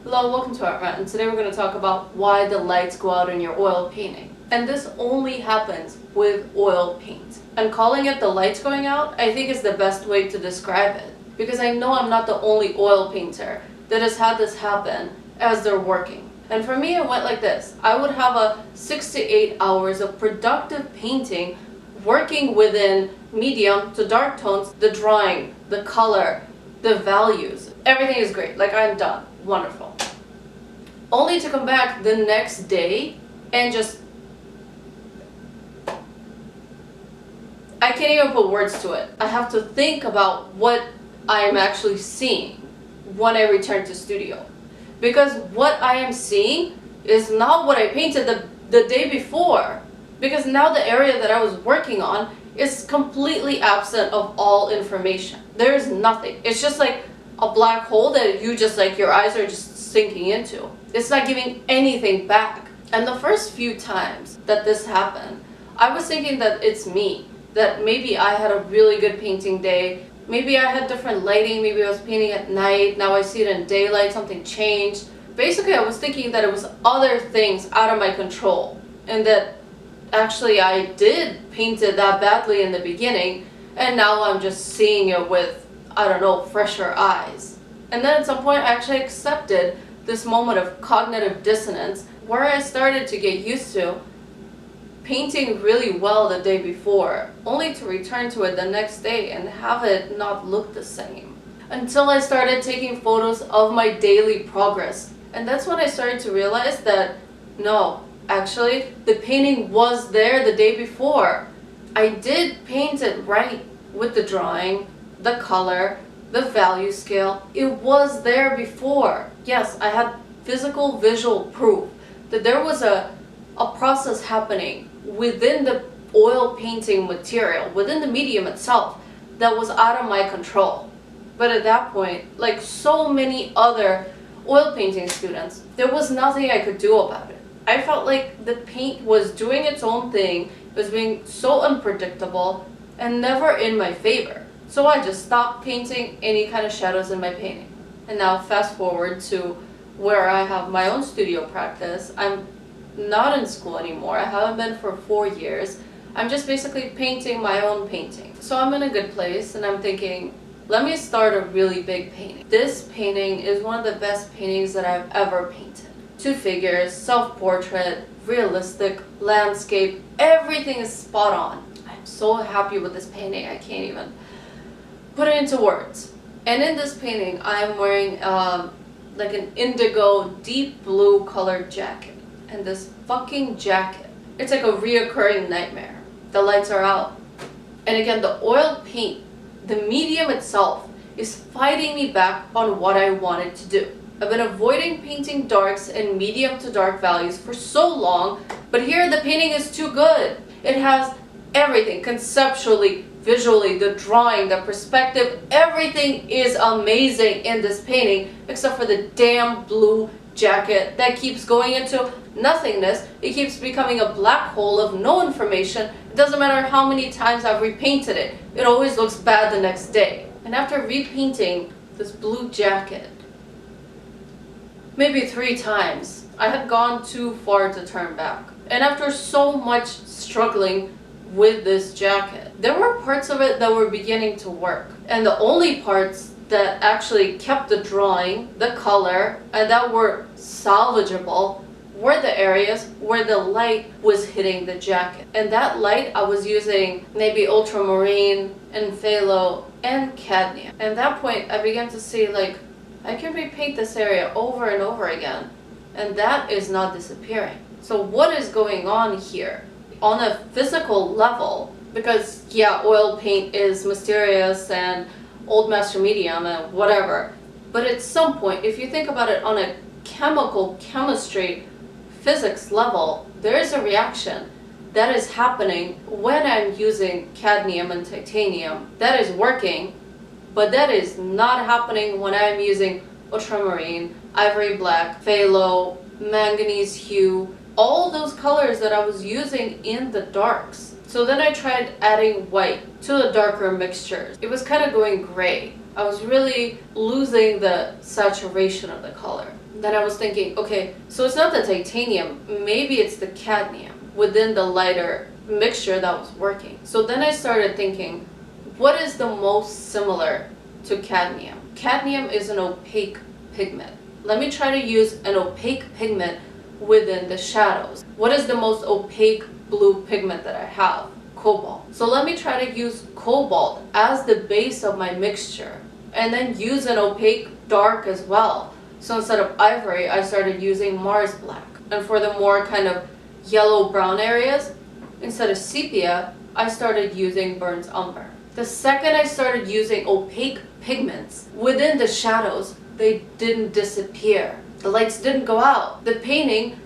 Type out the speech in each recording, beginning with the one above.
Hello, welcome to Art Rant, and today we're going to talk about why the lights go out in your oil painting. And this only happens with oil paint. And calling it the lights going out, I think is the best way to describe it. Because I know I'm not the only oil painter that has had this happen as they're working. And for me, it went like this. I would have a 6 to 8 hours of productive painting working within medium to dark tones, the drawing, the color, the values. Everything is great. Like, I'm done. Wonderful. Only to come back the next day and just... I can't even put words to it. I have to think about what I am actually seeing when I return to studio. Because what I am seeing is not what I painted the day before. Because now the area that I was working on is completely absent of all information. There is nothing. It's just like a black hole that you just like, your eyes are just sinking into. It's not giving anything back. And the first few times that this happened, I was thinking that it's me. That maybe I had a really good painting day. Maybe I had different lighting. Maybe I was painting at night. Now I see it in daylight. Something changed. Basically, I was thinking that it was other things out of my control. And that actually I did paint it that badly in the beginning. And now I'm just seeing it with, I don't know, fresher eyes. And then at some point I actually accepted this moment of cognitive dissonance where I started to get used to painting really well the day before, only to return to it the next day and have it not look the same. Until I started taking photos of my daily progress. And that's when I started to realize that, no, actually, the painting was there the day before. I did paint it right with the drawing, the color, the value scale. It was there before. Yes, I had physical visual proof that there was a process happening within the oil painting material, within the medium itself, that was out of my control. But at that point, like so many other oil painting students, there was nothing I could do about it. I felt like the paint was doing its own thing, it was being so unpredictable and never in my favor. So I just stopped painting any kind of shadows in my painting. And now fast forward to where I have my own studio practice. I'm not in school anymore. I haven't been for 4 years. I'm just basically painting my own painting. So I'm in a good place and I'm thinking, let me start a really big painting. This painting is one of the best paintings that I've ever painted. 2 figures, self-portrait, realistic, landscape, everything is spot on. I'm so happy with this painting, I can't even put it into words. And in this painting, I'm wearing like an indigo, deep blue colored jacket. And this fucking jacket, it's like a reoccurring nightmare. The lights are out. And again, the oil paint, the medium itself, is fighting me back on what I wanted to do. I've been avoiding painting darks and medium to dark values for so long, but here the painting is too good. It has everything, conceptually, visually, the drawing, the perspective, everything is amazing in this painting except for the damn blue jacket that keeps going into nothingness. It keeps becoming a black hole of no information. It doesn't matter how many times I've repainted it. It always looks bad the next day. And after repainting this blue jacket, maybe 3 times, I had gone too far to turn back. And after so much struggling with this jacket, there were parts of it that were beginning to work. And the only parts that actually kept the drawing, the color, and that were salvageable were the areas where the light was hitting the jacket. And that light, I was using maybe ultramarine and phthalo and cadmium. And at that point, I began to see, like, I can repaint this area over and over again, and that is not disappearing. So what is going on here? On a physical level, because yeah, oil paint is mysterious and old master medium and whatever, but at some point, if you think about it on a chemistry, physics level, there is a reaction that is happening when I'm using cadmium and titanium. That is working, but that is not happening when I'm using ultramarine, ivory black, phthalo, manganese hue, all those colors that I was using in the darks. So then I tried adding white to the darker mixtures. It was kind of going gray. I was really losing the saturation of the color. Then I was thinking, okay, so it's not the titanium, maybe it's the cadmium within the lighter mixture that was working. So then I started thinking, what is the most similar to cadmium? Cadmium is an opaque pigment. Let me try to use an opaque pigment within the shadows. What is the most opaque blue pigment that I have? Cobalt. So let me try to use cobalt as the base of my mixture, and then use an opaque dark as well. So instead of ivory, I started using Mars black. And for the more kind of yellow brown areas, instead of sepia, I started using burnt umber. The second I started using opaque pigments within the shadows, they didn't disappear. The lights didn't go out. The painting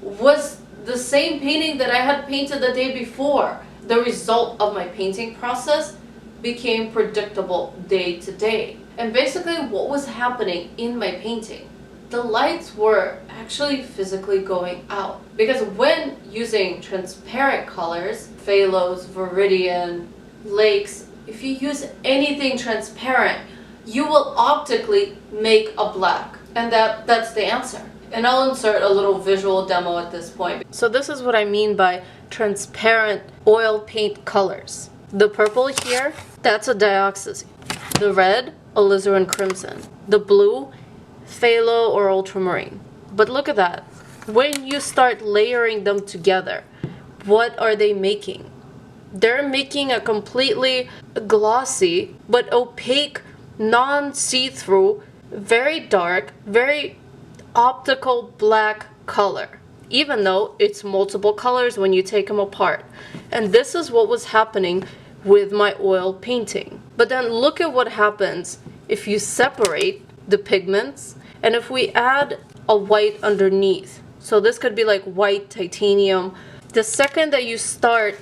was the same painting that I had painted the day before. The result of my painting process became predictable day to day. And basically what was happening in my painting, the lights were actually physically going out. Because when using transparent colors, phalos, viridian, lakes, if you use anything transparent, you will optically make a black. And that's the answer. And I'll insert a little visual demo at this point. So this is what I mean by transparent oil paint colors. The purple here, that's a dioxazine. The red, alizarin crimson. The blue, phthalo or ultramarine. But look at that. When you start layering them together, what are they making? They're making a completely glossy but opaque, non-see-through, very dark, very optical black color, even though it's multiple colors when you take them apart. And this is what was happening with my oil painting. But then look at what happens if you separate the pigments and if we add a white underneath. So this could be like white titanium. The second that you start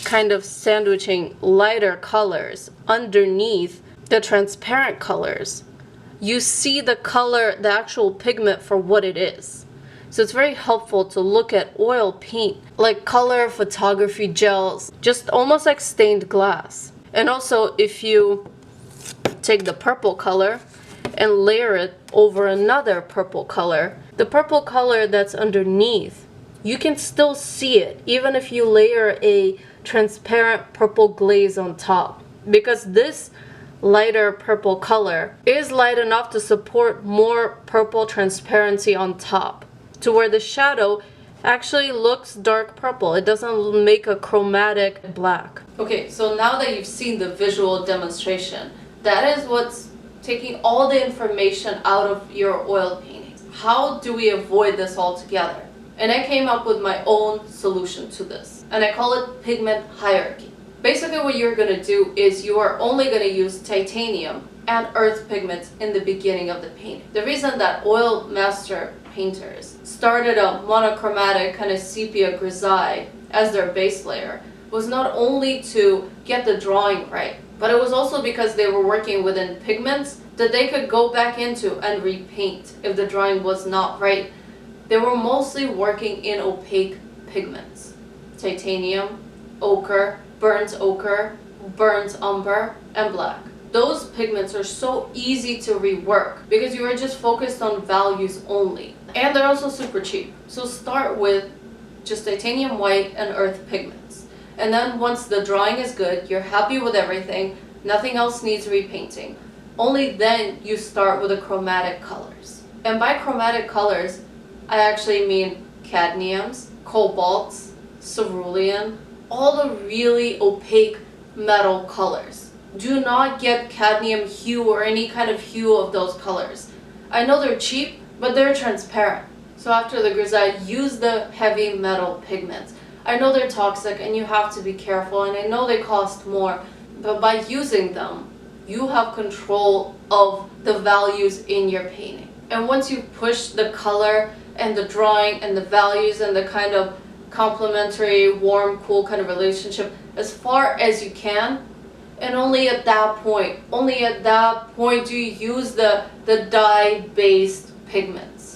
kind of sandwiching lighter colors underneath the transparent colors, you see the color, the actual pigment for what it is. So it's very helpful to look at oil paint like color photography gels, just almost like stained glass. And also if you take the purple color and layer it over another purple color, the purple color that's underneath, you can still see it even if you layer a transparent purple glaze on top, because this lighter purple color is light enough to support more purple transparency on top, to where the shadow actually looks dark purple. It doesn't make a chromatic black. Okay, so now that you've seen the visual demonstration, that is what's taking all the information out of your oil paintings. How do we avoid this altogether? And I came up with my own solution to this, and I call it pigment hierarchy. Basically what you're going to do is you are only going to use titanium and earth pigments in the beginning of the painting. The reason that oil master painters started a monochromatic kind of sepia grisaille as their base layer was not only to get the drawing right, but it was also because they were working within pigments that they could go back into and repaint if the drawing was not right. They were mostly working in opaque pigments. Titanium, ochre, burnt umber, and black. Those pigments are so easy to rework because you are just focused on values only. And they're also super cheap. So start with just titanium white and earth pigments. And then once the drawing is good, you're happy with everything, nothing else needs repainting. Only then you start with the chromatic colors. And by chromatic colors, I actually mean cadmiums, cobalts, cerulean, all the really opaque metal colors. Do not get cadmium hue or any kind of hue of those colors. I know they're cheap, but they're transparent. So after the grisaille, use the heavy metal pigments. I know they're toxic and you have to be careful, and I know they cost more, but by using them, you have control of the values in your painting. And once you push the color and the drawing and the values and the kind of complementary, warm, cool kind of relationship as far as you can, and only at that point do you use the dye-based pigments.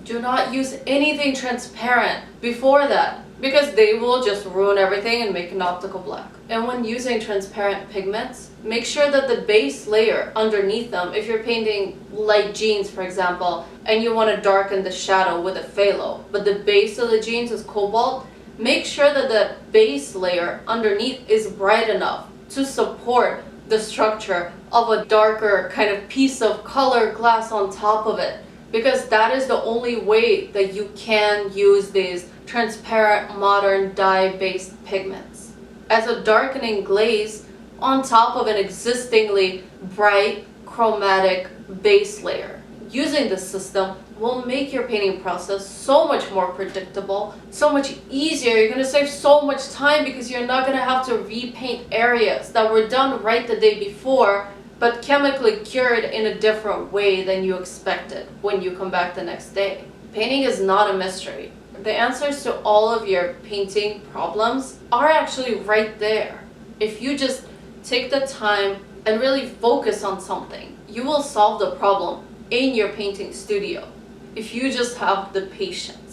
Do not use anything transparent before that. because they will just ruin everything and make an optical black. And when using transparent pigments, make sure that the base layer underneath them, if you're painting light jeans for example, and you want to darken the shadow with a phthalo, but the base of the jeans is cobalt, make sure that the base layer underneath is bright enough to support the structure of a darker kind of piece of colored glass on top of it, because that is the only way that you can use these transparent modern dye-based pigments as a darkening glaze on top of an existingly bright chromatic base layer. Using this system will make your painting process so much more predictable, so much easier. You're going to save so much time because you're not going to have to repaint areas that were done right the day before but chemically cured in a different way than you expected when you come back the next day. Painting is not a mystery. The answers to all of your painting problems are actually right there. If you just take the time and really focus on something, you will solve the problem in your painting studio if you just have the patience.